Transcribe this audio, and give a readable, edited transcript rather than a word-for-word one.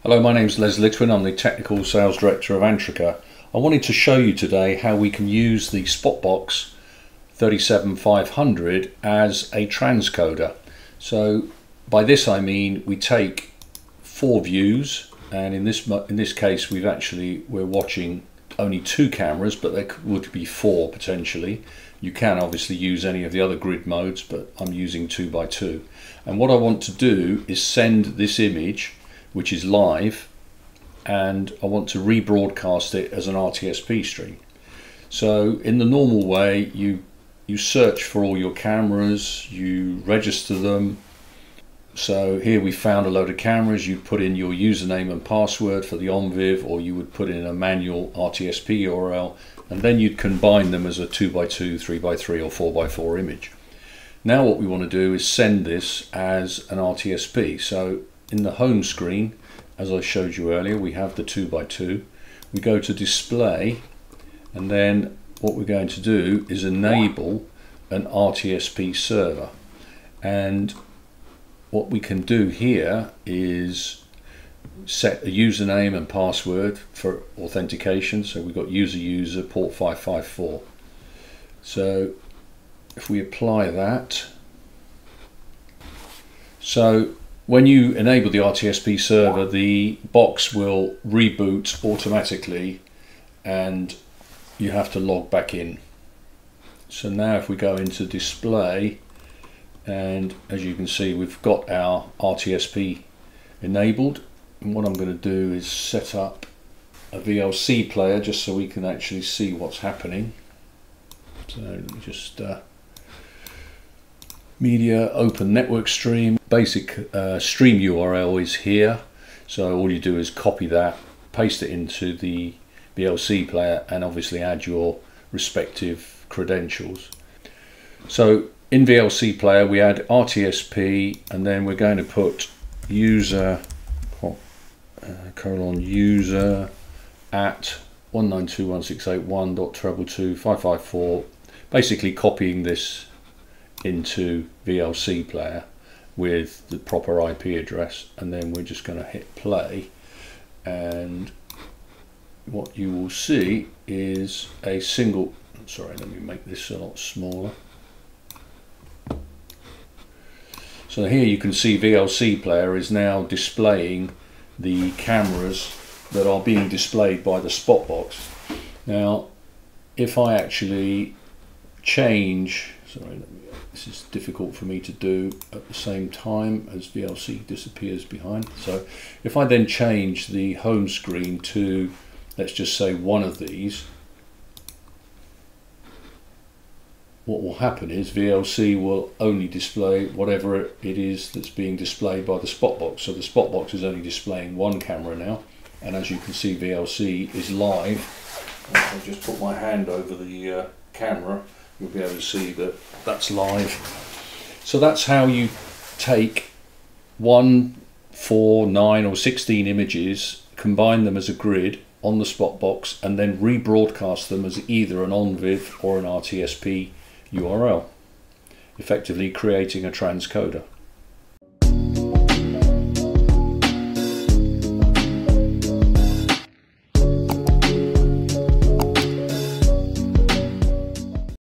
Hello, my name is Litwin. I'm the Technical Sales Director of Antrica. I wanted to show you today how we can use the Spotbox 37500 as a transcoder. So by this I mean we take 4 views, and in this case we're watching only 2 cameras, but there would be 4 potentially. You can obviously use any of the other grid modes, but I'm using 2x2. And what I want to do is send this image, which is live, and I want to rebroadcast it as an RTSP stream. So in the normal way, you search for all your cameras, you register them. So here we found a load of cameras. You put in your username and password for the OnViv, or you would put in a manual RTSP URL, and then you'd combine them as a 2x2, 3x3 or 4x4 image. Now what we want to do is send this as an RTSP. So in the home screen, as I showed you earlier, we have the 2x2. We go to display, and then what we're going to do is enable an RTSP server. And what we can do here is set a username and password for authentication. So we've got user port 554. So if we apply that, so when you enable the RTSP server, the box will reboot automatically and you have to log back in. So now if we go into display, and as you can see, we've got our RTSP enabled. And what I'm going to do is set up a VLC player just so we can actually see what's happening. So let me just media, open network stream. Basic stream URL is here. So all you do is copy that, paste it into the VLC player, and obviously add your respective credentials. So in VLC player we add RTSP, and then we're going to put user user at 192.168.1.222.554, basically copying this into VLC player with the proper IP address, and then we're just going to hit play, and what you will see is a single, sorry, let me make this a lot smaller. So here you can see VLC player is now displaying the cameras that are being displayed by the Spotbox. Now if I actually change, sorry, this is difficult for me to do at the same time as VLC disappears behind. So if I then change the home screen to, let's just say, one of these, what will happen is VLC will only display whatever it is that's being displayed by the Spotbox. So the Spotbox is only displaying one camera now, and as you can see, VLC is live. I'll just put my hand over the camera. You'll be able to see that that's live. So that's how you take 1, 4, 9 or 16 images, combine them as a grid on the Spotbox, and then rebroadcast them as either an OnViv or an RTSP URL, effectively creating a transcoder.